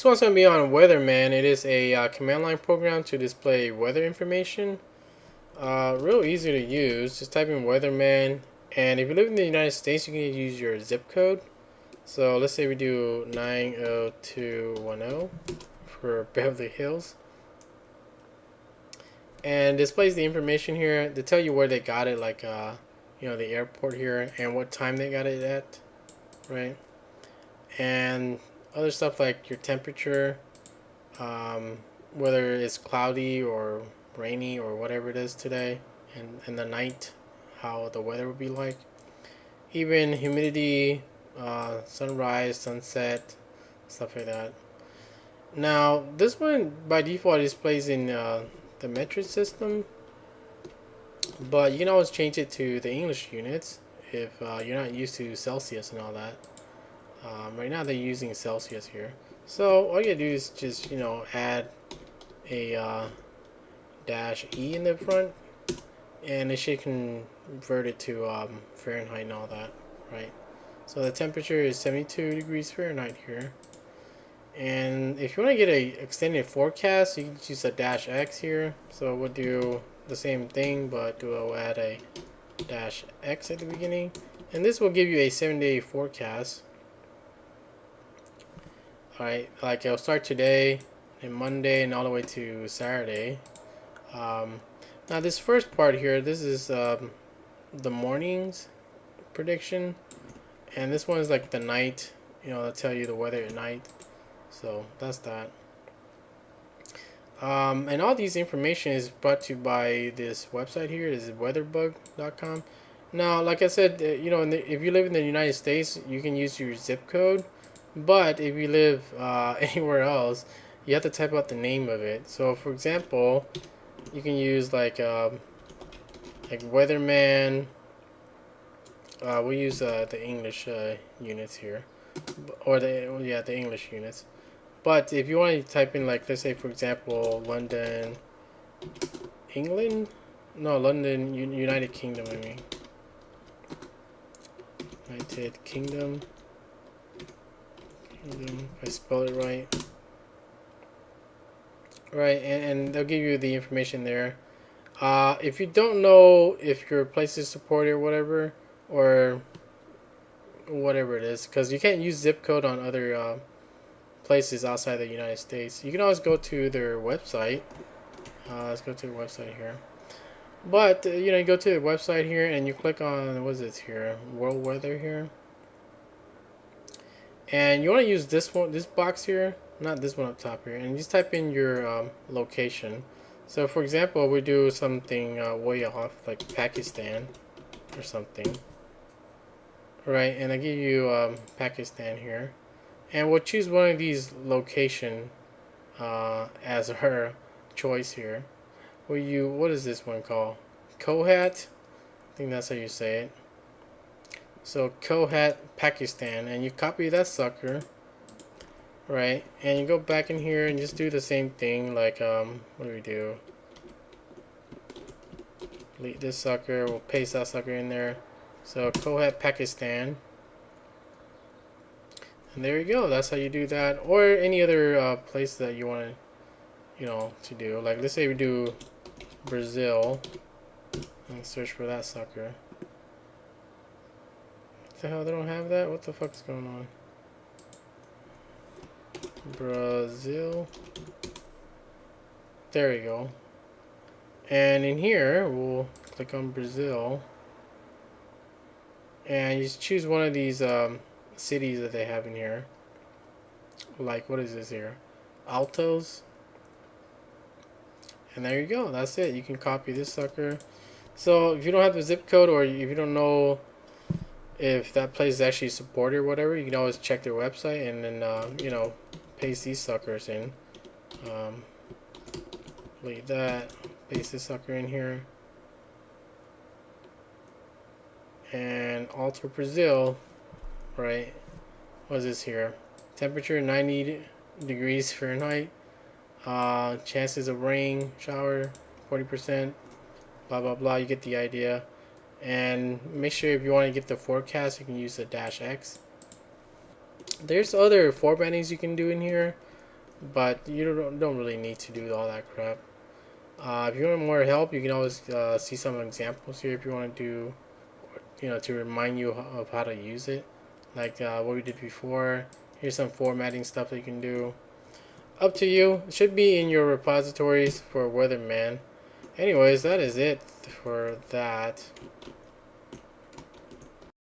This one's going to be on Weatherman. It is a command line program to display weather information. Real easy to use. Just type in Weatherman. And if you live in the United States, you can use your zip code. So let's say we do 90210 for Beverly Hills. And displays the information here to tell you where they got it, like the airport here and what time they got it at, right? And other stuff like your temperature, whether it's cloudy or rainy or whatever it is today, and the night, how the weather would be like. Even humidity, sunrise, sunset, stuff like that. Now, this one by default displays in the metric system, but you can always change it to the English units if you're not used to Celsius and all that. Right now they're using Celsius here. So all you gotta do is just, add a dash E in the front, and it should convert it to Fahrenheit and all that, right? So the temperature is 72 degrees Fahrenheit here. And if you want to get a extended forecast, you can use a dash X here. So we'll do the same thing, but we'll add a dash X at the beginning. And this will give you a 7-day forecast. Alright, like it'll start today and Monday and all the way to Saturday. Now this first part here, this is the morning's prediction. And this one is like the night, they'll tell you the weather at night. So that's that. And all these information is brought to you by this website here. Is weatherbug.com. Now, like I said, if you live in the United States, you can use your zip code. But if you live anywhere else, you have to type out the name of it. So, for example, you can use like Weatherman. We'll use the English units here, or the English units. But if you want to type in, like, let's say for example, London, England, no, London, United Kingdom. I mean, United Kingdom. If I spell it right. Right, and they'll give you the information there. If you don't know if your place is supported or whatever it is, because you can't use zip code on other places outside the United States, you can always go to their website. Let's go to their website here. But you go to the website here and you click on, what is this here, world weather here, and you want to use this box here, not this one up top here, and just type in your location. So for example, we do something way off, like Pakistan or something, right? And I give you Pakistan here. And we'll choose one of these location as her choice here. What is this one called? Kohat? I think that's how you say it. So Kohat, Pakistan, and you copy that sucker, right? And you go back in here and just do the same thing. Like what do we do? Delete this sucker. We'll paste that sucker in there. So Kohat, Pakistan. And there you go. That's how you do that, or any other place that you want to do. Like let's say we do Brazil and search for that sucker. What the hell? They don't have that? What the fuck's going on? Brazil. There we go. And in here, we'll click on Brazil, and you just choose one of these cities that they have in here. Like, what is this here? Altos. And there you go. That's it. You can copy this sucker. So if you don't have the zip code, or if you don't know if that place is actually supported or whatever, you can always check their website and then paste these suckers in. Delete that. Paste this sucker in here. And alter Brazil. Right, what is this here? Temperature 90 degrees Fahrenheit. Chances of rain, shower 40%. Blah blah blah. You get the idea. And make sure if you want to get the forecast, you can use the dash X. There's other formattings you can do in here. but you don't really need to do all that crap. If you want more help, you can always see some examples here if you want to do, to remind you of how to use it, like what we did before. Here's some formatting stuff that you can do. Up to you. It should be in your repositories for Weatherman. Anyways, that is it for that.